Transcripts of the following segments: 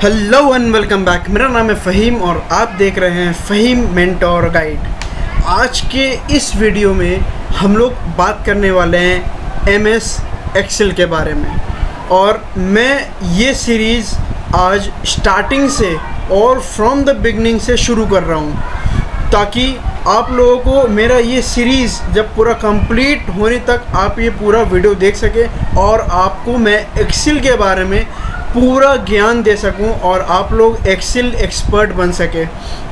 Hello and welcome back. मेरा नाम है फ़हीम और आप देख रहे हैं फ़हीम मेंटोर गाइड। आज के इस वीडियो में हम लोग बात करने वाले हैं एमएस एक्सेल के बारे में। और मैं ये सीरीज़ आज स्टार्टिंग से और फ्रॉम द बिगनिंग से शुरू कर रहा हूँ ताकि आप लोगों को मेरा ये सीरीज़ जब पूरा कंप्लीट होने तक आप ये पूरा वीडियो देख सकें और आपको मैं एक्सेल के बारे में पूरा ज्ञान दे सकूं और आप लोग एक्सेल एक्सपर्ट बन सके,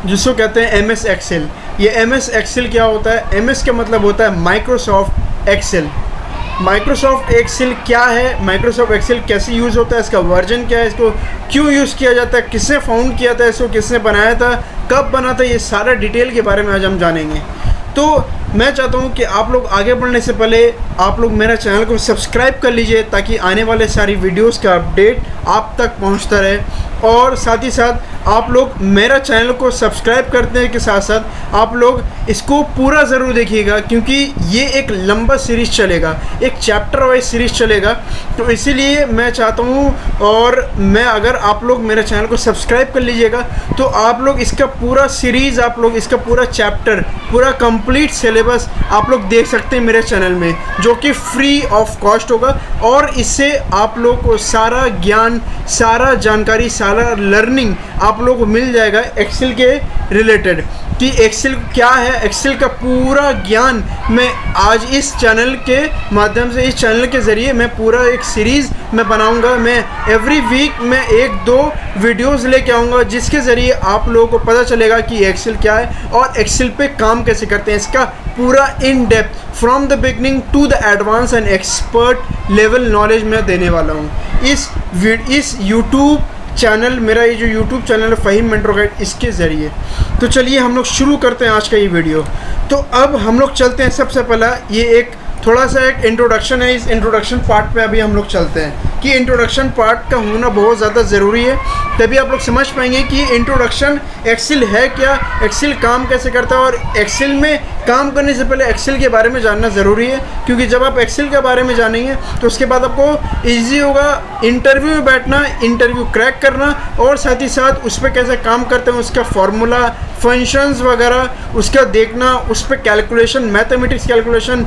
जिसको कहते हैं एमएस एक्सेल। ये एमएस एक्सेल क्या होता है? एमएस का मतलब होता है माइक्रोसॉफ्ट एक्सेल। माइक्रोसॉफ्ट एक्सेल क्या है, माइक्रोसॉफ्ट एक्सेल कैसे यूज़ होता है, इसका वर्जन क्या है, इसको क्यों यूज़ किया जाता है, किसने फाउंड किया था, इसको किसने बनाया था, कब बना था, ये सारा डिटेल के बारे में आज हम जानेंगे। तो मैं चाहता हूँ कि आप लोग आगे बढ़ने से पहले आप लोग मेरा चैनल को सब्सक्राइब कर लीजिए ताकि आने वाले सारी वीडियोस का अपडेट आप तक पहुँचता रहे। और साथ ही साथ आप लोग मेरा चैनल को सब्सक्राइब करने के साथ साथ आप लोग इसको पूरा ज़रूर देखिएगा, क्योंकि ये एक लंबा सीरीज़ चलेगा, एक चैप्टर वाइज सीरीज़ चलेगा। तो इसीलिए मैं चाहता हूँ, और मैं अगर आप लोग मेरे चैनल को सब्सक्राइब कर लीजिएगा तो आप लोग इसका पूरा सीरीज़, आप लोग इसका पूरा चैप्टर, पूरा कंप्लीट सिलेबस आप लोग देख सकते हैं मेरे चैनल में, जो कि फ्री ऑफ कॉस्ट होगा। और इससे आप लोग को सारा ज्ञान, सारा जानकारी, सारा लर्निंग आप लोगों को मिल जाएगा एक्सेल के रिलेटेड कि एक्सेल क्या है। एक्सेल का पूरा ज्ञान मैं आज इस चैनल के माध्यम से, इस चैनल के ज़रिए मैं पूरा एक सीरीज़ मैं बनाऊंगा। मैं एवरी वीक मैं 1-2 वीडियोस लेके आऊँगा जिसके ज़रिए आप लोगों को पता चलेगा कि एक्सेल क्या है और एक्सेल पे काम कैसे करते हैं। इसका पूरा in depth from the beginning to the advance and expert level knowledge मैं देने वाला हूँ इस यूट्यूब चैनल, मेरा ये जो यूट्यूब चैनल है फ़हीम मेंटोर गाइड, इसके ज़रिए। तो चलिए हम लोग शुरू करते हैं आज का ये वीडियो। तो अब हम लोग चलते हैं, सबसे पहला ये एक थोड़ा सा एक इंट्रोडक्शन है। इस इंट्रोडक्शन पार्ट पे अभी हम लोग चलते हैं कि इंट्रोडक्शन पार्ट का होना बहुत ज़्यादा ज़रूरी है, तभी आप लोग समझ पाएंगे कि इंट्रोडक्शन एक्सेल है क्या, एक्सेल काम कैसे करता है। और एक्सेल में काम करने से पहले एक्सेल के बारे में जानना ज़रूरी है, क्योंकि जब आप एक्सेल के बारे में जानेंगे तो उसके बाद आपको ईजी होगा इंटरव्यू में बैठना, इंटरव्यू क्रैक करना, और साथ ही साथ उस पर कैसे काम करते हैं, उसका फार्मूला, फंक्शंस वगैरह उसका देखना, उस पर calculation, mathematics calculation,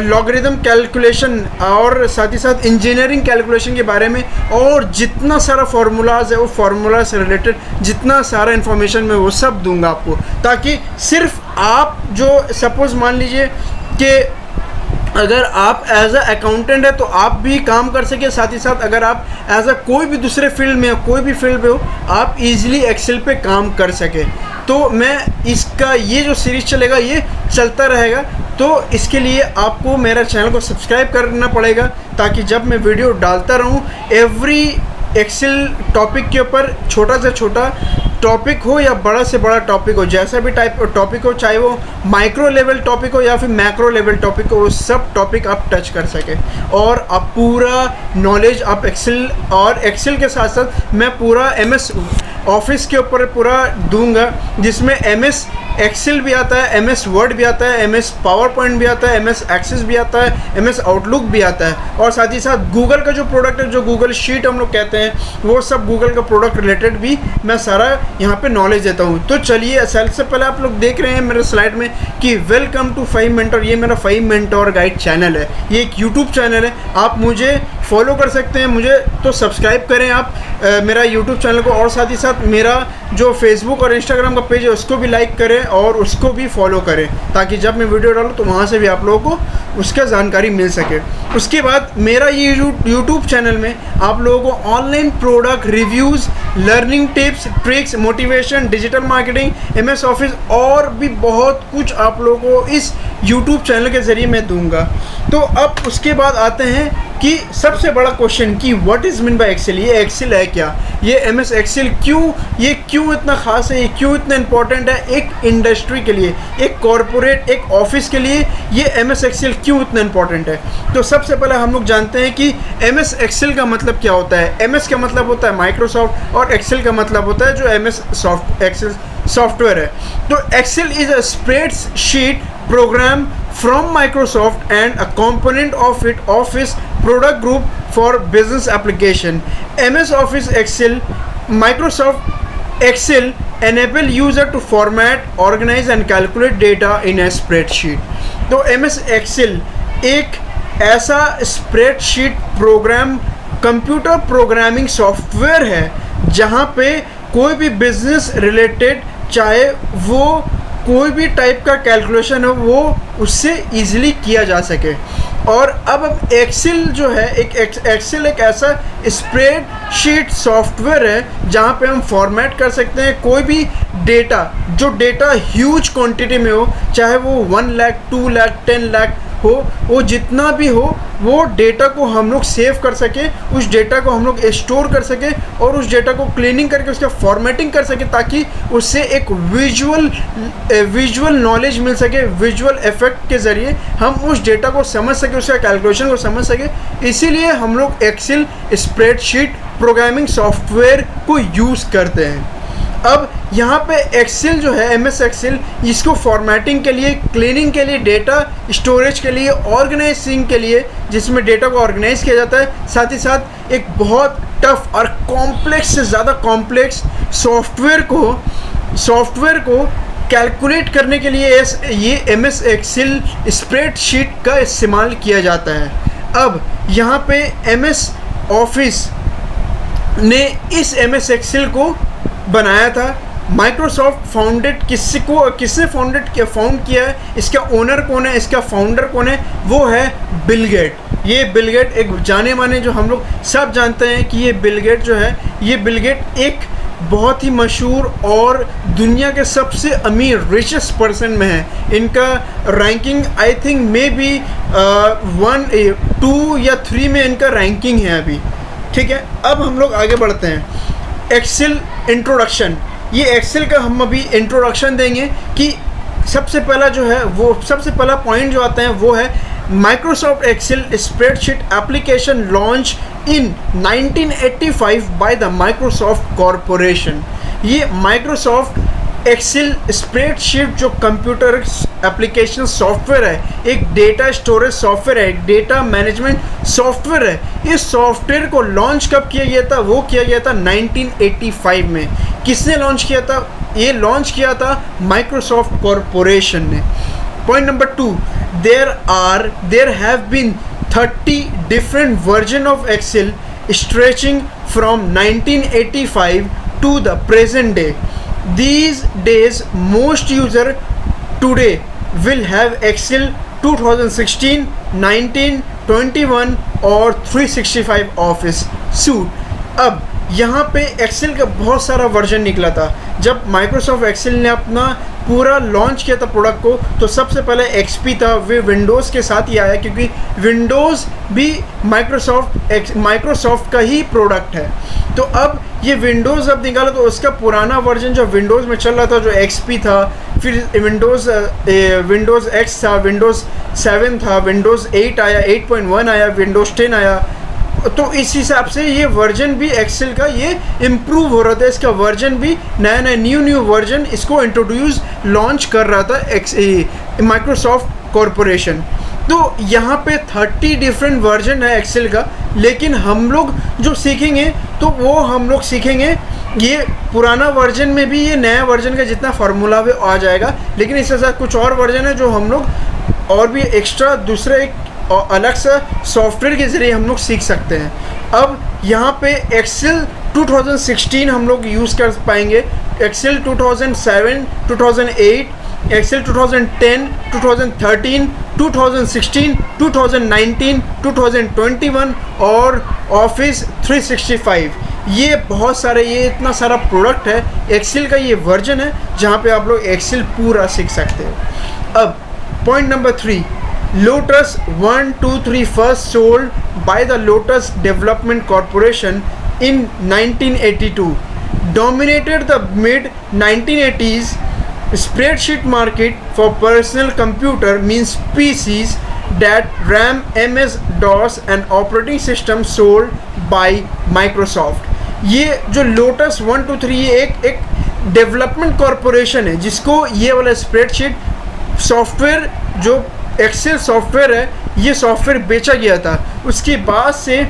logarithm calculation, और साथ ही साथ इंजीनियरिंग कैलकुलेशन के बारे में, और जितना सारा फार्मूलाज है वो फार्मूला से रिलेटेड जितना सारा इन्फॉर्मेशन मैं वो सब दूंगा आपको, ताकि सिर्फ आप जो सपोज़ मान लीजिए कि अगर आप एज अ अकाउंटेंट है तो आप भी काम कर सके, साथ ही साथ अगर आप एज अ कोई भी दूसरे फील्ड में हो, कोई भी फील्ड में हो, आप इजीली एक्सेल पे काम कर सके। तो मैं इसका ये जो सीरीज़ चलेगा ये चलता रहेगा। तो इसके लिए आपको मेरा चैनल को सब्सक्राइब करना पड़ेगा ताकि जब मैं वीडियो डालता रहूँ एवरी एक्सेल टॉपिक के ऊपर, छोटा से छोटा टॉपिक हो या बड़ा से बड़ा टॉपिक हो, जैसा भी टाइप टॉपिक हो, चाहे वो माइक्रो लेवल टॉपिक हो या फिर मैक्रो लेवल टॉपिक हो, वो सब टॉपिक आप टच कर सके और आप पूरा नॉलेज आप एक्सेल, और एक्सेल के साथ साथ मैं पूरा एमएस ऑफिस के ऊपर पूरा दूंगा, जिसमें एमएस एक्सेल भी आता है, एमएस वर्ड भी आता है, एमएस पावर पॉइंट भी आता है, एमएस एक्सेस भी आता है, एमएस आउटलुक भी आता है, और साथ ही साथ गूगल का जो प्रोडक्ट है, जो गूगल शीट हम लोग कहते हैं, वो सब गूगल का प्रोडक्ट रिलेटेड भी मैं सारा यहाँ पे नॉलेज देता हूँ। तो चलिए, सबसे पहले आप लोग देख रहे हैं मेरे स्लाइड में कि वेलकम टू फ़हीम मेंटोर। ये मेरा फ़हीम मेंटोर गाइड चैनल है, ये एक यूट्यूब चैनल है। आप मुझे फॉलो कर सकते हैं, मुझे तो सब्सक्राइब करें आप मेरा यूट्यूब चैनल को, और साथ ही साथ मेरा जो फेसबुक और इंस्टाग्राम का पेज है उसको भी लाइक करें और उसको भी फॉलो करें, ताकि जब मैं वीडियो डालूँ तो वहाँ से भी आप लोगों को उसका जानकारी मिल सके। उसके बाद मेरा ये यूट्यूब चैनल में आप लोगों को online product reviews, learning tips, tricks, motivation, digital marketing, MS office और भी बहुत कुछ आप लोगों को इस यूट्यूब चैनल के ज़रिए मैं दूंगा। तो अब उसके बाद आते हैं कि सबसे बड़ा क्वेश्चन कि what is mean by Excel. ये एक्सेल है क्या, ये एमएस एक्सेल क्यों इतना ख़ास है, ये क्यों इतना इंपॉर्टेंट है एक इंडस्ट्री के लिए, एक कॉरपोरेट, एक ऑफिस के लिए ये एमएस एक्सेल क्यों इतना इंपॉर्टेंट है। तो सबसे पहले हम लोग जानते हैं कि एमएस एक्सेल का मतलब क्या होता है। एमएस का मतलब होता है माइक्रोसॉफ्ट और एक्सेल का मतलब होता है जो एमएस एक्सेल सॉफ्टवेयर है। तो Excel is a spreadsheet program from Microsoft and a component of its Office product group for business application. MS Office Excel, Microsoft Excel enable user to format, organize and calculate data in a spreadsheet. तो MS Excel एक ऐसा spreadsheet programme, computer programming software है जहाँ पे कोई भी business related, चाहे वो कोई भी टाइप का कैलकुलेशन हो, वो उससे इजीली किया जा सके। और अब एक्सेल जो है, एक्सेल एक ऐसा स्प्रेडशीट सॉफ्टवेयर है जहाँ पे हम फॉर्मेट कर सकते हैं कोई भी डेटा, जो डेटा ह्यूज क्वांटिटी में हो, चाहे वो 1 लाख 2 लाख 10 लाख हो, वो जितना भी हो, वो डेटा को हम लोग सेव कर सके, उस डेटा को हम लोग स्टोर कर सके और उस डेटा को क्लीनिंग करके उसका फॉर्मेटिंग कर सके, ताकि उससे एक विजुअल नॉलेज मिल सके, विजुअल इफेक्ट के ज़रिए हम उस डेटा को समझ सके, उसका कैलकुलेशन को समझ सके। इसीलिए हम लोग एक्सेल स्प्रेडशीट प्रोग्रामिंग सॉफ्टवेयर को यूज़ करते हैं। अब यहाँ पे एक्सेल जो है, MS एक्सेल, इसको फॉर्मेटिंग के लिए, क्लीनिंग के लिए, डेटा स्टोरेज के लिए, ऑर्गेनाइजिंग के लिए, जिसमें डेटा को ऑर्गेनाइज किया जाता है, साथ ही साथ एक बहुत टफ और कॉम्प्लेक्स से ज़्यादा कॉम्प्लेक्स सॉफ्टवेयर को कैलकुलेट करने के लिए ये MS एक्सेल स्प्रेडशीट का इस्तेमाल किया जाता है। अब यहाँ पे MS ऑफिस ने इस MS एक्सेल को बनाया था। माइक्रोसॉफ्ट फाउंड किया है, इसका ओनर कौन है, इसका फाउंडर कौन है, वो है बिल गेट। ये बिल गेट एक जाने माने, जो हम लोग सब जानते हैं कि ये बिल गेट जो है, ये बिल गेट एक बहुत ही मशहूर और दुनिया के सबसे अमीर रिचेस्ट पर्सन में है। इनका ranking I think may be 1, 2 या 3 में इनका रैंकिंग है अभी। ठीक है, अब हम लोग आगे बढ़ते हैं। एक्सेल इंट्रोडक्शन, ये एक्सेल का हम अभी इंट्रोडक्शन देंगे कि सबसे पहला जो है, वो सबसे पहला पॉइंट जो आता है वो है Microsoft Excel spreadsheet application launch in 1985 by the Microsoft corporation. ये माइक्रोसॉफ्ट एक्सेल स्प्रेडशीट जो कंप्यूटर एप्लीकेशन सॉफ्टवेयर है, एक डेटा स्टोरेज सॉफ्टवेयर है, एक डेटा मैनेजमेंट सॉफ्टवेयर है। इस सॉफ्टवेयर को लॉन्च कब किया गया था? वो किया गया था 1985 में। किसने लॉन्च किया था? ये लॉन्च किया था माइक्रोसॉफ्ट कॉरपोरेशन ने। Point number 2, there have been 30 different version of Excel stretching from 1985 to the present day. These days most user today will have Excel 2016, 19, 21 और 365 ऑफिस सूट। अब यहाँ पे एक्सेल का बहुत सारा वर्जन निकला था। जब माइक्रोसॉफ्ट एक्सेल ने अपना पूरा लॉन्च किया था प्रोडक्ट को, तो सबसे पहले XP था, वे विंडोज़ के साथ ही आया, क्योंकि विंडोज़ भी माइक्रोसॉफ्ट का ही प्रोडक्ट है। तो अब ये विंडोज़ अब निकाला, तो उसका पुराना वर्जन जो विंडोज़ में चल रहा था, जो XP था, फिर विंडोज़ X था, विंडोज़ 7 था, विंडोज़ 8 आया, 8.1 आया, विंडोज़ 10 आया। तो इस हिसाब से ये वर्जन भी एक्सेल का ये इम्प्रूव हो रहा था, इसका वर्जन भी नया न्यू वर्जन इसको इंट्रोड्यूस लॉन्च कर रहा था माइक्रोसॉफ्ट कॉरपोरेशन। तो यहाँ पे 30 डिफरेंट वर्जन है एक्सेल का, लेकिन हम लोग जो सीखेंगे तो वो हम लोग सीखेंगे ये पुराना वर्जन में भी, ये नया वर्जन का जितना फार्मूला वो आ जाएगा, लेकिन इसके साथ कुछ और वर्जन है जो हम लोग और भी एक्स्ट्रा दूसरे एक और अलग सा सॉफ्टवेयर के ज़रिए हम लोग सीख सकते हैं। अब यहाँ पे एक्सेल 2016 हम लोग यूज़ कर पाएंगे, एक्सेल 2007, 2008, एक्सेल 2010, 2013, 2016, 2019, 2021 और ऑफिस 365। ये बहुत सारे, ये इतना सारा प्रोडक्ट है, एक्सेल का ये वर्जन है जहाँ पे आप लोग एक्सेल पूरा सीख सकते हैं। अब point number 3, Lotus 1, 2, 3 first sold by the Lotus Development Corporation in 1982. Dominated the mid-1980s spreadsheet market for personal computer, means PCs, that RAM, MS-DOS and operating system sold by Microsoft. ये जो Lotus 1, 2, 3 ये एक development corporation है जिसको ये वाला spreadsheet software जो Excel software है, ये सॉफ्टवेयर बेचा गया था। उसके बाद से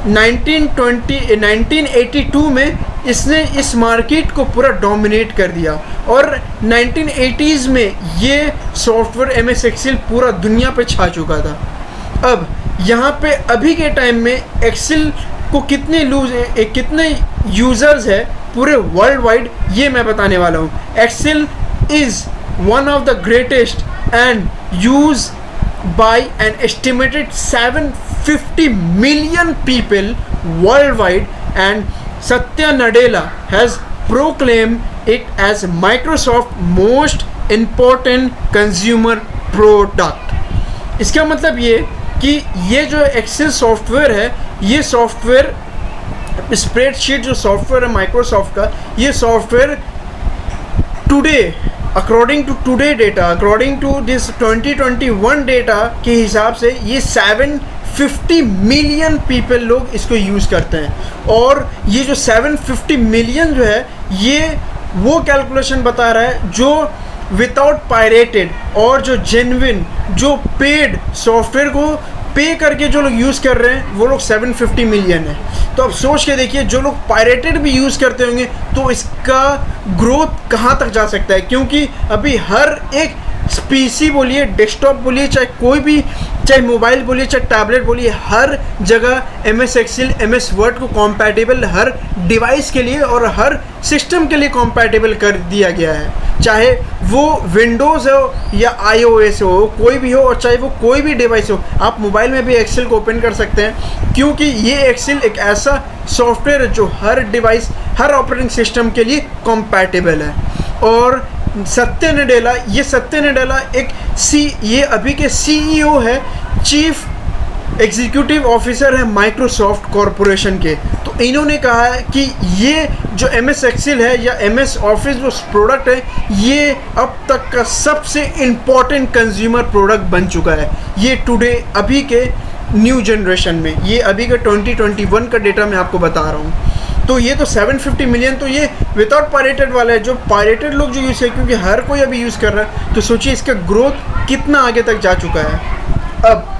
1982 में इसने इस मार्केट को पूरा डोमिनेट कर दिया और 1980s में ये सॉफ्टवेयर MS एक्सेल पूरा दुनिया पे छा चुका था। अब यहाँ पे अभी के टाइम में एक्सेल को कितने यूज़र्स है पूरे वर्ल्ड वाइड, ये मैं बताने वाला हूँ। Excel is one of the greatest and use by an estimated 750 million people worldwide, and Satya Nadella has proclaimed it as Microsoft's most important consumer product। इसका मतलब ये कि ये जो एक्सेल सॉफ्टवेयर है, ये सॉफ्टवेयर स्प्रेडशीट जो सॉफ्टवेयर है माइक्रोसॉफ्ट का, ये software today according to today data, according to this 2021 data के हिसाब से ये 750 मिलियन पीपल लोग इसको यूज़ करते हैं। और ये जो 750 मिलियन जो है, ये वो कैलकुलेशन बता रहा है जो विदाउट पायरेटेड और जो जेन्युइन जो पेड सॉफ्टवेयर को पे करके जो लोग यूज़ कर रहे हैं वो लोग 750 मिलियन है। तो अब सोच के देखिए, जो लोग पायरेटेड भी यूज़ करते होंगे तो इसका ग्रोथ कहाँ तक जा सकता है, क्योंकि अभी हर एक पीसी बोलिए, डेस्कटॉप बोलिए, चाहे कोई भी, चाहे मोबाइल बोलिए, चाहे टैबलेट बोलिए, हर जगह MS एक्सेल MS वर्ड को कॉम्पैटिबल हर डिवाइस के लिए और हर सिस्टम के लिए कॉम्पैटिबल कर दिया गया है। चाहे वो विंडोज़ हो या iOS हो, कोई भी हो, और चाहे वो कोई भी डिवाइस हो, आप मोबाइल में भी एक्सेल को ओपन कर सकते हैं, क्योंकि ये एक्सेल एक ऐसा सॉफ्टवेयर है जो हर डिवाइस, हर ऑपरेटिंग सिस्टम के लिए कॉम्पैटिबल है। और सत्य नडेला ये अभी के CEO है, चीफ एग्जीक्यूटिव ऑफिसर है माइक्रोसॉफ्ट कॉरपोरेशन के। तो इन्होंने कहा है कि ये जो MS एक्सेल है या MS ऑफिस जो प्रोडक्ट है, ये अब तक का सबसे इम्पॉर्टेंट कंज्यूमर प्रोडक्ट बन चुका है। ये टुडे अभी के न्यू जनरेशन में, ये अभी का 2021 का डेटा मैं आपको बता रहा हूँ। तो ये तो 750 मिलियन, तो ये विदाउट पायरेटेड वाला है, जो पायरेटेड लोग जो यूज़ है, क्योंकि हर कोई अभी यूज़ कर रहा है। तो सोचिए इसका ग्रोथ कितना आगे तक जा चुका है। अब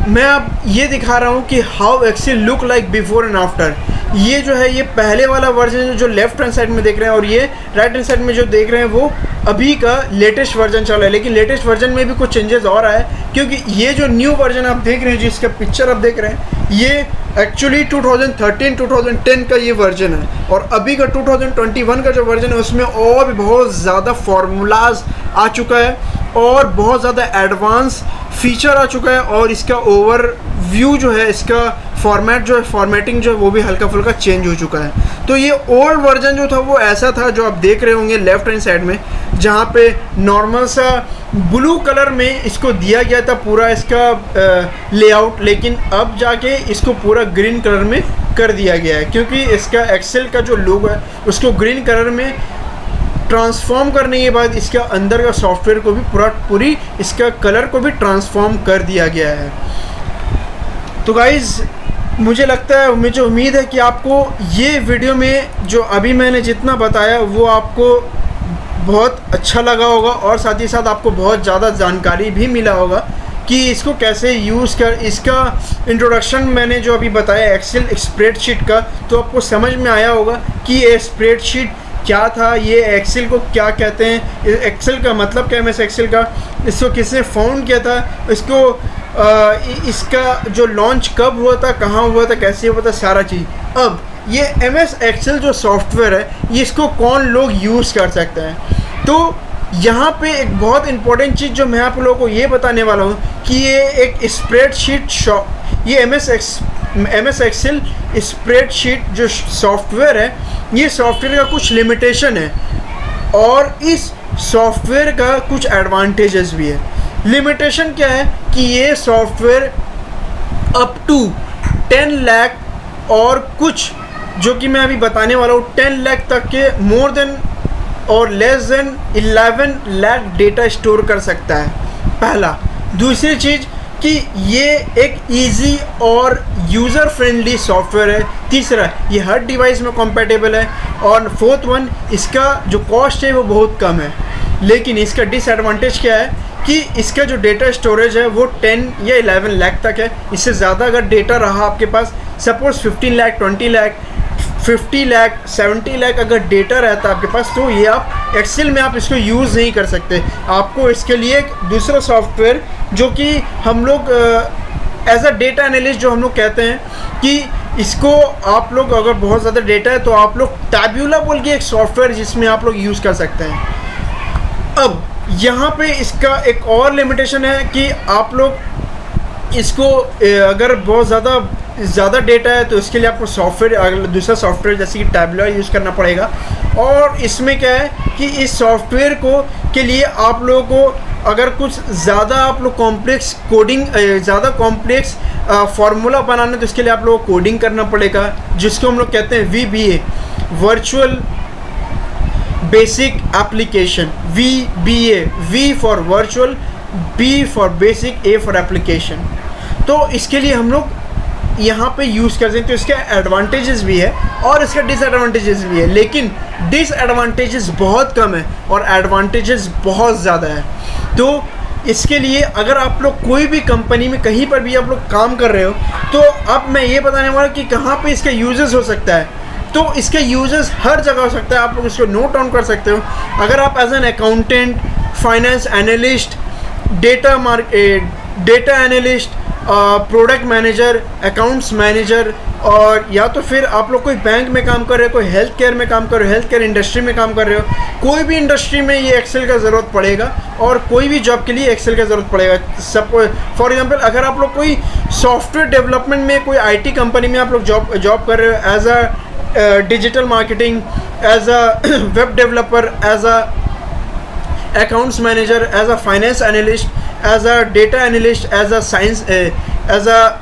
मैं अब ये दिखा रहा हूँ कि how Excel look like before and after. ये जो है, ये पहले वाला वर्जन जो लेफ्ट हैंड साइड में देख रहे हैं, और ये राइट हैंड साइड में जो देख रहे हैं वो अभी का लेटेस्ट वर्जन चल रहा है। लेकिन लेटेस्ट वर्जन में भी कुछ चेंजेस और आए, क्योंकि ये जो न्यू वर्जन आप देख रहे हैं, जिसका पिक्चर आप देख रहे हैं, ये एक्चुअली 2013-2010 का ये वर्जन है। और अभी का 2021 का जो वर्जन है, उसमें और भी बहुत ज़्यादा फार्मूलाज आ चुका है और बहुत ज़्यादा एडवांस फीचर आ चुका है, और इसका ओवरव्यू जो है, इसका फॉर्मेट जो है, फॉर्मेटिंग जो है, वो भी हल्का फुल्का चेंज हो चुका है। तो ये ओल्ड वर्जन जो था वो ऐसा था, जो आप देख रहे होंगे लेफ्ट हैंड साइड में, जहाँ पे नॉर्मल सा ब्लू कलर में इसको दिया गया था पूरा इसका लेआउट, लेकिन अब जाके इसको पूरा ग्रीन कलर में कर दिया गया है, क्योंकि इसका एक्सेल का जो लोगो है उसको ग्रीन कलर में ट्रांसफॉर्म करने के बाद इसका अंदर का सॉफ्टवेयर को भी पूरी इसका कलर को भी ट्रांसफॉर्म कर दिया गया है। तो गाइज़, मुझे लगता है, मुझे उम्मीद है कि आपको ये वीडियो में जो अभी मैंने जितना बताया वो आपको बहुत अच्छा लगा होगा, और साथ ही साथ आपको बहुत ज़्यादा जानकारी भी मिला होगा कि इसको कैसे यूज़ कर। इसका इंट्रोडक्शन मैंने जो अभी बताया एक्सेल स्प्रेडशीट का, तो आपको समझ में आया होगा कि ये स्प्रेडशीट क्या था, ये एक्सेल को क्या कहते हैं, एक्सेल का मतलब क्या है, MS एक्सेल का, इसको किसने फाउंड किया था, इसको इसका जो लॉन्च कब हुआ था, कहाँ हुआ था, कैसे हुआ था, सारा चीज़। अब ये MS एक्सेल जो सॉफ्टवेयर है, ये इसको कौन लोग यूज़ कर सकते हैं। तो यहाँ पे एक बहुत इंपॉर्टेंट चीज़ जो मैं आप लोगों को ये बताने वाला हूँ कि ये एक स्प्रेडशीट ये MS एक्सेल स्प्रेडशीट जो सॉफ्टवेयर है, ये सॉफ्टवेयर का कुछ लिमिटेशन है और इस सॉफ्टवेयर का कुछ एडवांटेजेस भी है। लिमिटेशन क्या है कि ये सॉफ्टवेयर अप टू 10 लाख और कुछ जो कि मैं अभी बताने वाला हूँ 10 लाख तक के मोर देन और less than 11 lakh data store कर सकता है, पहला। दूसरी चीज़ कि ये एक इजी और यूज़र फ्रेंडली सॉफ्टवेयर है। तीसरा, ये हर डिवाइस में कंपैटिबल है। और फोर्थ वन, इसका जो कॉस्ट है वो बहुत कम है। लेकिन इसका डिसएडवांटेज क्या है कि इसका जो डेटा स्टोरेज है वो 10 या 11 लाख तक है। इससे ज़्यादा अगर डेटा रहा आपके पास, सपोज़ 15 लाख, 20 लाख, 50 लाख, 70 लाख अगर डेटा रहता है आपके पास, तो ये आप एक्सेल में आप इसको यूज़ नहीं कर सकते। आपको इसके लिए एक दूसरा सॉफ्टवेयर जो कि हम लोग एज अ डेटा एनालिस्ट जो हम लोग कहते हैं कि इसको आप लोग अगर बहुत ज़्यादा डेटा है तो आप लोग टैब्यूला बोल के एक सॉफ्टवेयर जिसमें आप लोग यूज़ कर सकते हैं। अब यहाँ पे इसका एक और लिमिटेशन है कि आप लोग इसको अगर बहुत ज़्यादा डेटा है तो इसके लिए आपको सॉफ्टवेयर, दूसरा सॉफ्टवेयर जैसे कि टैब्यूला यूज़ करना पड़ेगा। और इसमें क्या है कि इस सॉफ्टवेयर के लिए आप लोगों को अगर कुछ ज़्यादा आप लोग कॉम्प्लेक्स कोडिंग, ज़्यादा कॉम्प्लेक्स फार्मूला बनाना, तो इसके लिए आप लोगों को कोडिंग करना पड़ेगा, जिसको हम लोग कहते हैं VBA, virtual basic application. VBA, V for virtual, B for basic, A for application. तो इसके लिए हम लोग यहाँ पे यूज़ कर सकते हैं। तो इसके एडवांटेजेस भी है और इसका डिसएडवांटेजेस भी है, लेकिन डिसएडवांटेजेस बहुत कम है और एडवांटेजेस बहुत ज़्यादा है। तो इसके लिए अगर आप लोग कोई भी कंपनी में कहीं पर भी आप लोग काम कर रहे हो, तो अब मैं ये बताने वाला कि कहाँ पे इसका यूजेस हो सकता है। तो इसके यूजेस हर जगह हो सकता है, आप लोग इसको नोट डाउन कर सकते हो। अगर आप as an accountant, finance analyst, data analyst, product manager, accounts manager, और या तो फिर आप लोग कोई बैंक में काम कर रहे हो, कोई हेल्थ केयर में काम कर रहे हो, हेल्थ केयर इंडस्ट्री में काम कर रहे हो, कोई भी इंडस्ट्री में ये एक्सेल का ज़रूरत पड़ेगा और कोई भी जॉब के लिए एक्सेल का ज़रूरत पड़ेगा। फॉर एग्जांपल अगर आप लोग कोई सॉफ्टवेयर डेवलपमेंट में, कोई IT कंपनी में आप लोग जॉब कर रहे हो, as a digital marketing, as a web developer, as a accounts manager, as a finance analyst, as a data analyst, as a science, as a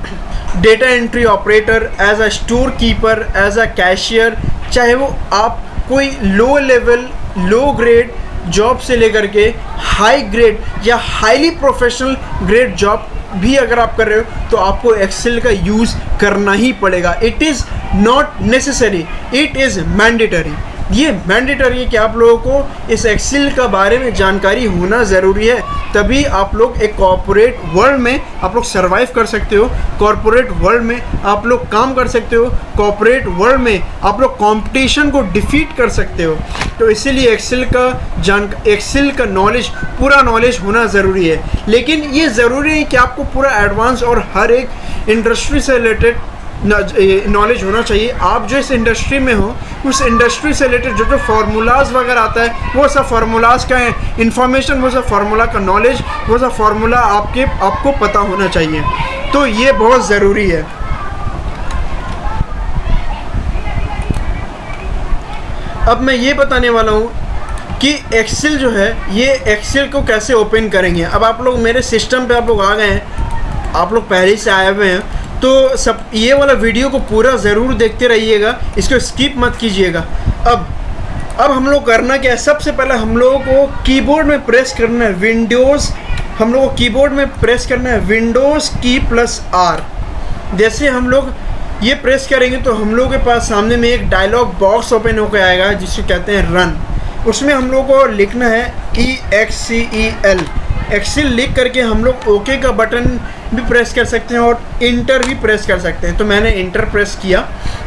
data entry operator, as a store keeper, as a cashier, चाहे वो आप कोई low level, low grade job से लेकर के high grade या highly professional grade job भी अगर आप कर रहे हो, तो आपको एक्सेल का यूज़ करना ही पड़ेगा। It is not necessary, it is mandatory. ये मैंडेटरी है कि आप लोगों को इस एक्सेल का बारे में जानकारी होना ज़रूरी है, तभी आप लोग एक कॉर्पोरेट वर्ल्ड में आप लोग सर्वाइव कर सकते हो, कॉर्पोरेट वर्ल्ड में आप लोग काम कर सकते हो, कॉर्पोरेट वर्ल्ड में आप लोग कंपटीशन को डिफीट कर सकते हो। तो इसीलिए एक्सेल का नॉलेज, पूरा नॉलेज होना ज़रूरी है। लेकिन ये ज़रूरी है कि आपको पूरा एडवांस और हर एक इंडस्ट्री से रिलेटेड नॉलेज होना चाहिए। आप जो इस इंडस्ट्री में हो, उस इंडस्ट्री से रिलेटेड जो फार्मूलाज वगैरह आता है, वो सब फार्मूलाज का इंफॉर्मेशन, वो सब फार्मूला का नॉलेज, वो सब फार्मूला आपको पता होना चाहिए। तो ये बहुत ज़रूरी है। अब मैं ये बताने वाला हूँ कि एक्सेल जो है, ये एक्सेल को कैसे ओपन करेंगे। अब आप लोग मेरे सिस्टम पे आप लोग आ गए हैं, आप लोग पहले से आए हुए हैं, तो सब ये वाला वीडियो को पूरा ज़रूर देखते रहिएगा, इसको स्किप मत कीजिएगा। अब हम लोग करना क्या है, सबसे पहले हम लोगों को कीबोर्ड में प्रेस करना है विंडोज़, हम लोग को कीबोर्ड में प्रेस करना है विंडोज़ की प्लस R। जैसे हम लोग ये प्रेस करेंगे तो हम लोगों के पास सामने में एक डायलॉग बॉक्स ओपन होकर आएगा जिसको कहते हैं रन। उसमें हम लोग को लिखना है EXCEL, एक्सेल लिख करके हम लोग ओके का बटन भी प्रेस कर सकते हैं और इंटर भी प्रेस कर सकते हैं। तो मैंने इंटर प्रेस किया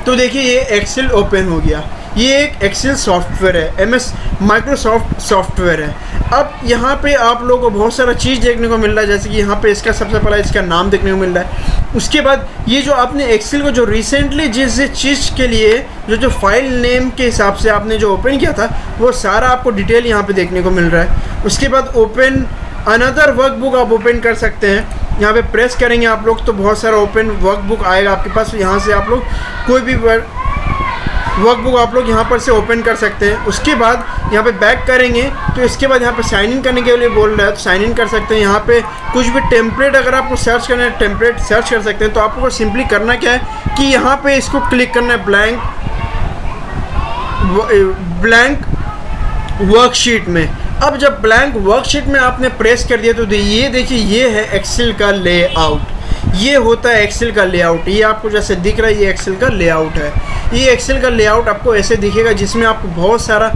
तो देखिए ये एक्सेल ओपन हो गया। ये एक एक्सेल सॉफ्टवेयर है, MS माइक्रोसॉफ्ट सॉफ्टवेयर है। अब यहाँ पे आप लोगों को बहुत सारा चीज़ देखने को मिल रहा है, जैसे कि यहाँ पे इसका सबसे पहला इसका नाम देखने को मिल रहा है। उसके बाद ये जो आपने एक्सेल को जो रिसेंटली जिस चीज़ के लिए जो फाइल नेम के हिसाब से आपने जो ओपन किया था, वो सारा आपको डिटेल यहाँ पे देखने को मिल रहा है। उसके बाद ओपन अनदर वर्कबुक आप ओपन कर सकते हैं। यहाँ पे प्रेस करेंगे आप लोग तो बहुत सारा ओपन वर्कबुक आएगा आपके पास। यहाँ से आप लोग कोई भी वर्कबुक आप लोग यहाँ पर से ओपन कर सकते हैं। उसके बाद यहाँ पे बैक करेंगे तो इसके बाद यहाँ पे साइन इन करने के लिए बोल रहा है, तो साइन इन कर सकते हैं। यहाँ पे कुछ भी टेम्पलेट अगर आपको सर्च करना है, टेम्पलेट सर्च कर सकते हैं। तो आपको सिंपली करना क्या है कि यहाँ पे इसको क्लिक करना है ब्लैंक वर्कशीट में। अब जब ब्लैंक वर्कशीट में आपने प्रेस कर दिया तो ये देखिए ये है एक्सेल का लेआउट। ये होता है एक्सेल का लेआउट। ये आपको जैसे दिख रहा है ये एक्सेल का लेआउट है। ये एक्सेल का लेआउट आपको ऐसे दिखेगा जिसमें आपको बहुत सारा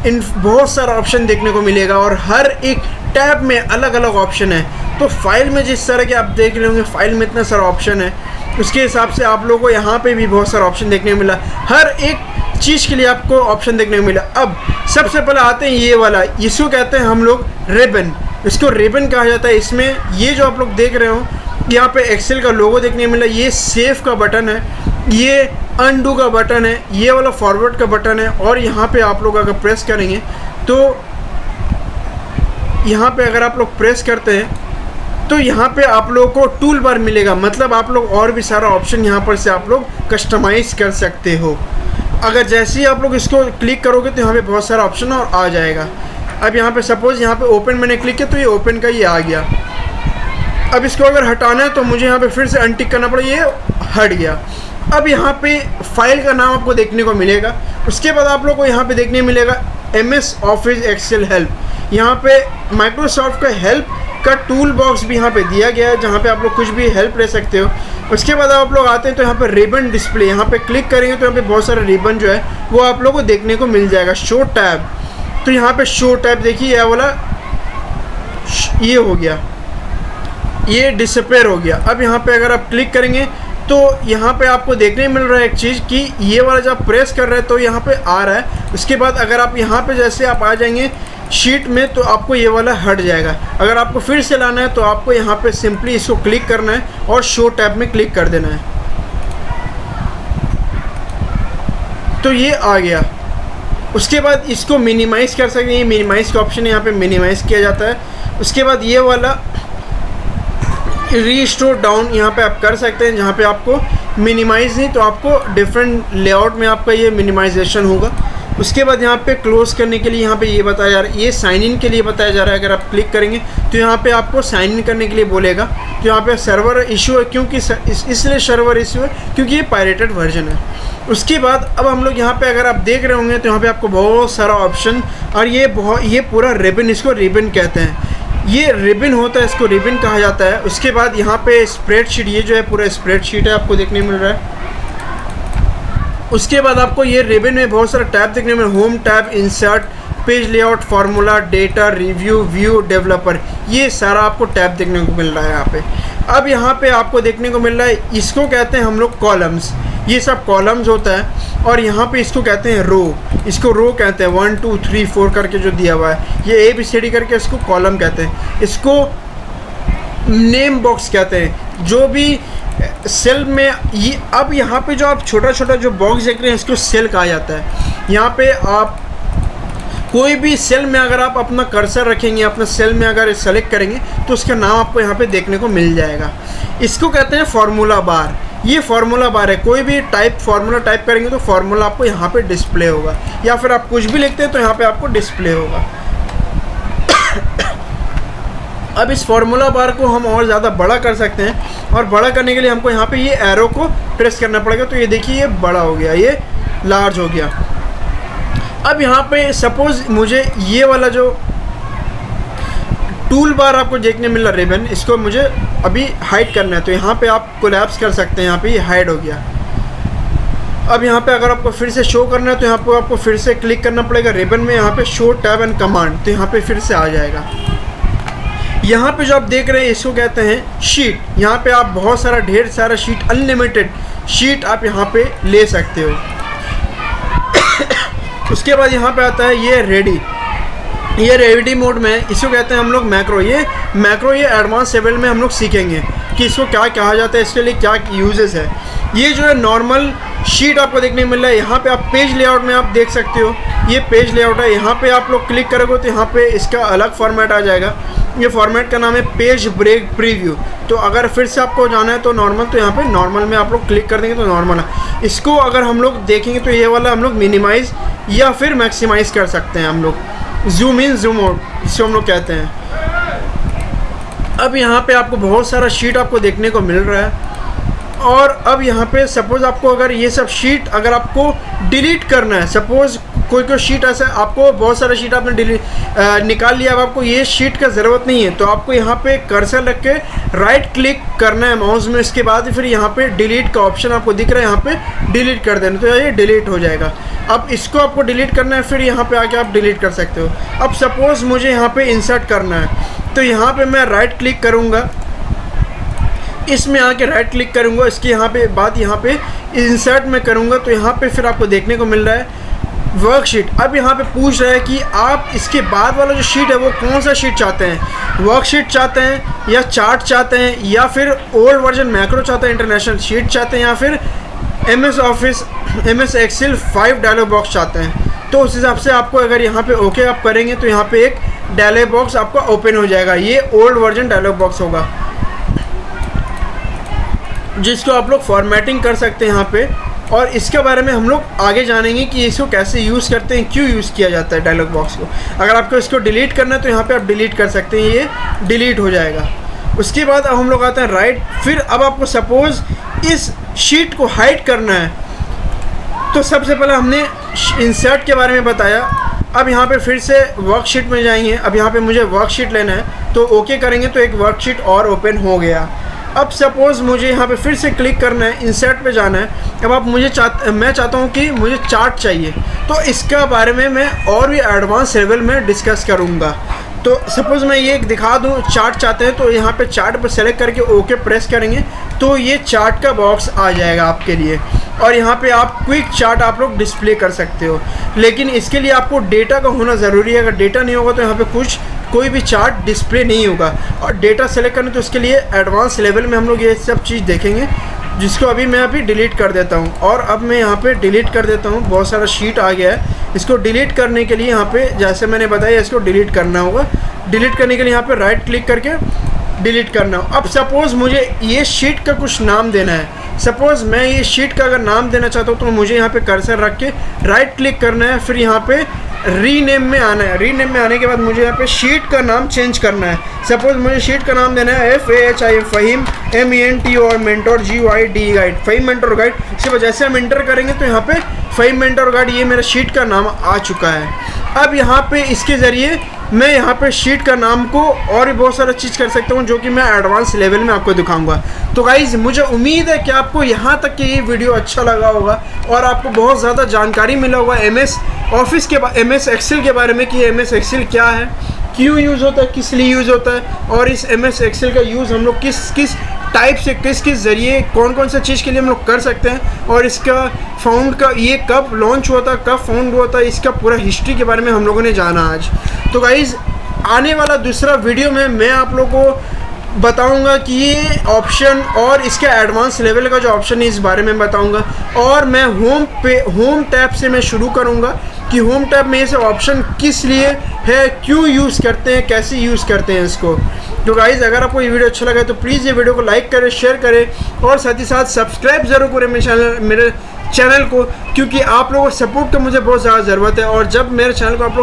बहुत सारा ऑप्शन देखने को मिलेगा और हर एक टैब में अलग अलग ऑप्शन है। तो फाइल में जिस तरह के आप देख रहे होंगे, फाइल में इतना सारा ऑप्शन है, उसके हिसाब से आप लोगों को यहाँ पे भी बहुत सारा ऑप्शन देखने को मिला। हर एक चीज़ के लिए आपको ऑप्शन देखने को मिला। अब सबसे पहले आते हैं ये वाला, इसको कहते हैं हम लोग रिबन। इसको रिबन कहा जाता है। इसमें ये जो आप लोग देख रहे हो, यहाँ पे एक्सेल का लोगो देखने को मिला, ये सेव का बटन है, ये अनडू का बटन है, ये वाला फॉरवर्ड का बटन है। और यहाँ पे आप लोग अगर प्रेस करेंगे तो यहाँ पे अगर आप लोग प्रेस करते हैं तो यहाँ पे आप लोगों को टूल बार मिलेगा। मतलब आप लोग और भी सारा ऑप्शन यहाँ पर से आप लोग कस्टमाइज़ कर सकते हो। अगर जैसे ही आप लोग इसको क्लिक करोगे तो यहाँ पे बहुत सारा ऑप्शन और आ जाएगा। अब यहाँ पे सपोज़ यहाँ पे ओपन मैंने क्लिक किया तो ये ओपन का ये आ गया। अब इसको अगर हटाना है तो मुझे यहाँ पे फिर से अनटिक करना पड़ेगा, ये हट गया। अब यहाँ पे फाइल का नाम आपको देखने को मिलेगा। उसके बाद आप लोग को यहाँ पे देखने मिलेगा MS ऑफिस एक्सेल हेल्प। यहाँ पे माइक्रोसॉफ्ट का हेल्प का टूल बॉक्स भी यहाँ पे दिया गया है, जहाँ पे आप लोग कुछ भी हेल्प ले सकते हो। उसके बाद आप लोग आते हैं तो यहाँ पे रिबन डिस्प्ले, यहाँ पे क्लिक करेंगे तो यहाँ पे बहुत सारा रिबन जो है वो आप लोगों को देखने को मिल जाएगा। शो टैब, तो यहाँ पे शो टैब देखिए, यह वाला ये हो गया, ये डिसअपेयर हो गया। अब यहाँ पे अगर आप क्लिक करेंगे तो यहाँ पे आपको देखने मिल रहा है एक चीज़ कि ये वाला जब प्रेस कर रहे हैं तो यहाँ पे आ रहा है। उसके बाद अगर आप यहाँ पे जैसे आप आ जाएंगे शीट में तो आपको ये वाला हट जाएगा। अगर आपको फिर से लाना है तो आपको यहाँ पे सिंपली इसको क्लिक करना है और शो टैब में क्लिक कर देना है, तो ये आ गया। उसके बाद इसको मिनिमाइज़ कर सकते हैं, ये मिनिमाइज़ का ऑप्शन है, यहाँ पे मिनिमाइज़ किया जाता है। उसके बाद ये वाला रीस्टोर डाउन यहाँ पे आप कर सकते हैं, जहाँ पे आपको मिनिमाइज़ नहीं तो आपको डिफरेंट लेआउट में आपका ये मिनिमाइजेशन होगा। उसके बाद यहाँ पे क्लोज़ करने के लिए यहाँ पे ये बताया जा रहा है, ये साइन इन के लिए बताया जा रहा है। अगर आप क्लिक करेंगे तो यहाँ पे आपको साइन इन करने के लिए बोलेगा। तो यहाँ पे सर्वर इशू है, क्योंकि इसलिए सर्वर इशू है क्योंकि ये पायरेटेड वर्जन है। उसके बाद अब हम लोग यहाँ पे अगर आप देख रहे होंगे तो यहाँ पे आपको बहुत सारा ऑप्शन, और ये पूरा रिबन, इसको रिबन कहते हैं। ये रिबन होता है, इसको रिबन कहा जाता है। उसके बाद यहाँ पे स्प्रेडशीट, ये जो है पूरा स्प्रेडशीट है आपको देखने मिल रहा है। उसके बाद आपको ये रिबन में बहुत सारा टैब देखने में, home tab, insert, page layout, formula, data, review, view, developer, ये सारा आपको टैब देखने को मिल रहा है यहाँ पे। अब यहाँ पे आपको देखने को मिल रहा है, इसको कहते हैं हम लोग कॉलम्स। ये सब कॉलम्स होता है। और यहाँ पे इसको कहते हैं रो, इसको रो कहते हैं। 1 2 3 4 करके जो दिया हुआ है, ये ABCD करके इसको कॉलम कहते हैं। इसको नेम बॉक्स कहते हैं। जो भी सेल में ये, अब यहाँ पे जो आप छोटा छोटा जो बॉक्स देख रहे हैं इसको सेल कहा जाता है। यहाँ पे आप कोई भी सेल में अगर आप अपना कर्सर रखेंगे, अपना सेल में अगर सेलेक्ट करेंगे तो उसका नाम आपको यहाँ पे देखने को मिल जाएगा। इसको कहते हैं फार्मूला बार। ये फार्मूला बार है, कोई भी फार्मूला टाइप करेंगे तो फार्मूला आपको यहाँ पे डिस्प्ले होगा, या फिर आप कुछ भी लिखते हैं तो यहाँ पे आपको डिस्प्ले होगा। अब इस फार्मूला बार को हम और ज़्यादा बड़ा कर सकते हैं, और बड़ा करने के लिए हमको यहाँ पे ये एरो को प्रेस करना पड़ेगा। तो ये देखिए ये बड़ा हो गया, ये लार्ज हो गया। अब यहाँ पे सपोज़ मुझे ये वाला जो टूल बार आपको देखने मिल रहा रिबन, इसको मुझे अभी हाइड करना है, तो यहाँ पे आप कोलैप्स कर सकते हैं। यहाँ पे ये हाइड हो गया। अब यहाँ पे अगर आपको फिर से शो करना है तो यहाँ पे आपको फिर से क्लिक करना पड़ेगा रिबन में, यहाँ पे शो टैब एंड कमांड, तो यहाँ पे फिर से आ जाएगा। यहाँ पे जो आप देख रहे हैं इसको कहते हैं शीट। यहाँ पे आप बहुत सारा ढेर सारा शीट, अनलिमिटेड शीट आप यहाँ पे ले सकते हो। उसके बाद यहाँ पे आता है ये रेडी। ये रेडी मोड में, इसको कहते हैं हम लोग मैक्रो। ये मैक्रो ये एडवांस लेवल में हम लोग सीखेंगे कि इसको क्या कहा जाता है, इसके लिए क्या यूजेस है। ये जो है नॉर्मल शीट आपको देखने को मिल रहा है। यहाँ पे आप पेज लेआउट में आप देख सकते हो, ये पेज लेआउट है। यहाँ पे आप लोग क्लिक करोगे तो यहाँ पे इसका अलग फॉर्मेट आ जाएगा। ये फॉर्मेट का नाम है पेज ब्रेक प्रीव्यू। तो अगर फिर से आपको जाना है तो नॉर्मल, तो यहाँ पे नॉर्मल में आप लोग क्लिक कर देंगे तो नॉर्मल है। इसको अगर हम लोग देखेंगे तो ये वाला हम लोग मिनिमाइज़ या फिर मैक्सिमाइज़ कर सकते हैं। हम लोग जूम इन जूम आउट इसको हम लोग कहते हैं। अब यहाँ पे आपको बहुत सारा शीट आपको देखने को मिल रहा है। और अब यहाँ पे सपोज़ आपको अगर ये सब शीट अगर आपको डिलीट करना है, सपोज़ कोई शीट ऐसा आपको बहुत सारा शीट आपने निकाल लिया, अब आपको ये शीट का ज़रूरत नहीं है तो आपको यहाँ पे कर्सर रख के राइट क्लिक करना है माउस में। इसके बाद फिर यहाँ पे डिलीट का ऑप्शन आपको दिख रहा है, यहाँ पे डिलीट कर देना तो ये डिलीट हो जाएगा। अब इसको आपको डिलीट करना है, फिर यहाँ पे आके आप डिलीट कर सकते हो। अब सपोज़ मुझे यहाँ पे इंसर्ट करना है तो यहाँ पे मैं राइट क्लिक करूँगा, इसमें आके राइट क्लिक करूँगा, इसकी यहाँ पे बात यहाँ पे इंसर्ट में करूँगा तो यहाँ पे फिर आपको देखने को मिल रहा है वर्कशीट। अब यहाँ पे पूछ रहा है कि आप इसके बाद वाला जो शीट है वो कौन सा शीट चाहते हैं, वर्कशीट चाहते हैं या चार्ट चाहते हैं या फिर ओल्ड वर्जन मैक्रो चाहते हैं, इंटरनेशनल शीट चाहते हैं या फिर MS office MS Excel 5 dialog box चाहते हैं। तो उस हिसाब से आपको अगर यहाँ पे ओके आप करेंगे तो यहाँ पे एक डायलॉग बॉक्स आपका ओपन हो जाएगा। ये ओल्ड वर्जन डायलॉग बॉक्स होगा जिसको आप लोग फॉर्मेटिंग कर सकते हैं यहाँ पे, और इसके बारे में हम लोग आगे जानेंगे कि इसको कैसे यूज़ करते हैं, क्यों यूज़ किया जाता है डायलॉग बॉक्स को। अगर आपको इसको डिलीट करना है तो यहाँ पे आप डिलीट कर सकते हैं, ये डिलीट हो जाएगा। उसके बाद अब हम लोग आते हैं राइट। फिर अब आपको सपोज़ इस शीट को हाइड करना है तो सबसे पहले हमने इंसर्ट के बारे में बताया। अब यहाँ पे फिर से वर्कशीट में जाएंगे। अब यहाँ पे मुझे वर्कशीट लेना है तो ओके करेंगे तो एक वर्कशीट और ओपन हो गया। अब सपोज़ मुझे यहाँ पे फिर से क्लिक करना है, इंसर्ट पे जाना है। अब आप मैं चाहता हूँ कि मुझे चार्ट चाहिए तो इसका बारे में मैं और भी एडवांस लेवल में डिस्कस करूँगा। तो सपोज़ मैं ये दिखा दूँ, चार्ट चाहते हैं तो यहाँ पे चार्ट पर सेलेक्ट करके ओके प्रेस करेंगे तो ये चार्ट का बॉक्स आ जाएगा आपके लिए, और यहाँ पे आप क्विक चार्ट आप लोग डिस्प्ले कर सकते हो। लेकिन इसके लिए आपको डेटा का होना ज़रूरी है, अगर डेटा नहीं होगा तो यहाँ पे कोई भी चार्ट डिस्प्ले नहीं होगा। और डेटा सेलेक्ट करने तो इसके लिए एडवांस लेवल में हम लोग ये सब चीज़ देखेंगे, जिसको अभी मैं डिलीट कर देता हूँ। और अब मैं यहाँ पे डिलीट कर देता हूँ, बहुत सारा शीट आ गया है। इसको डिलीट करने के लिए यहाँ पे जैसे मैंने बताया इसको डिलीट करना होगा। डिलीट करने के लिए यहाँ पे राइट क्लिक करके डिलीट करना हो। अब सपोज़ मुझे ये शीट का कुछ नाम देना है, सपोज़ मैं ये शीट का अगर नाम देना चाहता हूँ तो मुझे यहाँ पे कर्सर रख के राइट क्लिक करना है, फिर यहाँ पे रीनेम में आना है। रीनेम में आने के बाद मुझे यहाँ पे शीट का नाम चेंज करना है। सपोज़ मुझे शीट का नाम देना है FAHIM फ़हीम MENT और mentor GUIDE guide, Fahim mentor guide. इसके बाद जैसे हम इंटर करेंगे तो यहाँ पे फ़हीम मेंटोर गाइड ये मेरा शीट का नाम आ चुका है। अब यहाँ पे इसके ज़रिए मैं यहाँ पे शीट का नाम को और भी बहुत सारा चीज़ कर सकता हूँ जो कि मैं एडवांस लेवल में आपको दिखाऊंगा। तो गाइज़ मुझे उम्मीद है कि आपको यहाँ तक कि ये वीडियो अच्छा लगा होगा और आपको बहुत ज़्यादा जानकारी मिला होगा MS ऑफिस के MS एक्सेल के बारे में कि MS एक्सेल क्या है, क्यों यूज़ होता है, किस लिए यूज़ होता है, और इस MS एक्सेल का यूज़ हम लोग किस टाइप से किस ज़रिए कौन सा चीज़ के लिए हम लोग कर सकते हैं, और इसका फाउंड का ये कब लॉन्च हुआ था, कब फाउंड हुआ था, इसका पूरा हिस्ट्री के बारे में हम लोगों ने जाना आज। तो गाइज़ आने वाला दूसरा वीडियो में मैं आप लोगों को बताऊंगा कि ये ऑप्शन और इसके एडवांस लेवल का जो ऑप्शन है इस बारे में बताऊंगा, और मैं होम टैब से मैं शुरू करूंगा कि होम टैब में ये सब ऑप्शन किस लिए है, क्यों यूज़ करते हैं, कैसे यूज़ करते हैं इसको। तो गाइज़ अगर आपको ये वीडियो अच्छा लगा तो प्लीज़ ये वीडियो को लाइक करें, शेयर करें और साथ ही साथ सब्सक्राइब ज़रूर करें मेरे चैनल को, क्योंकि आप लोगों को सपोर्ट का मुझे बहुत ज़्यादा ज़रूरत है। और जब मेरे चैनल को आप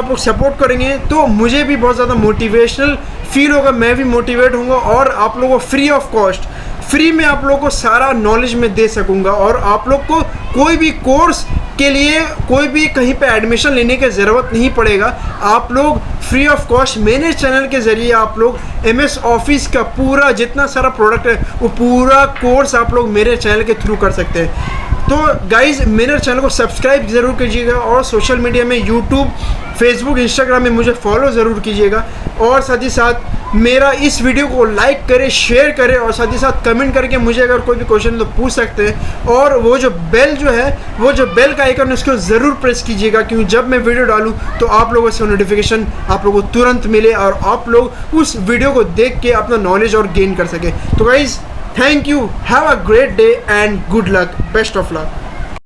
लोग सपोर्ट करेंगे तो मुझे भी बहुत ज़्यादा मोटिवेशनल फील होगा, मैं भी मोटिवेट होऊंगा और आप लोगों को फ्री ऑफ कॉस्ट फ्री में आप लोगों को सारा नॉलेज में दे सकूंगा। और आप लोग को कोई भी कोर्स के लिए कोई भी कहीं पे एडमिशन लेने की ज़रूरत नहीं पड़ेगा, आप लोग फ्री ऑफ कॉस्ट मेरे चैनल के ज़रिए आप लोग MS ऑफिस का पूरा जितना सारा प्रोडक्ट है वो पूरा कोर्स आप लोग मेरे चैनल के थ्रू कर सकते हैं। तो गाइज़ मेरे चैनल को सब्सक्राइब ज़रूर कीजिएगा और सोशल मीडिया में यूट्यूब, फेसबुक, इंस्टाग्राम में मुझे फॉलो ज़रूर कीजिएगा, और साथ ही साथ मेरा इस वीडियो को लाइक करें, शेयर करें और साथ ही साथ कमेंट करके मुझे अगर कोई भी क्वेश्चन तो पूछ सकते हैं। और वो जो बेल का आइकन है उसको ज़रूर प्रेस कीजिएगा, क्योंकि जब मैं वीडियो डालूँ तो आप लोगों से नोटिफिकेशन आप लोगों को तुरंत मिले और आप लोग उस वीडियो को देख के अपना नॉलेज और गेन कर सकें। तो guys thank you, have a great day and good luck, best of luck.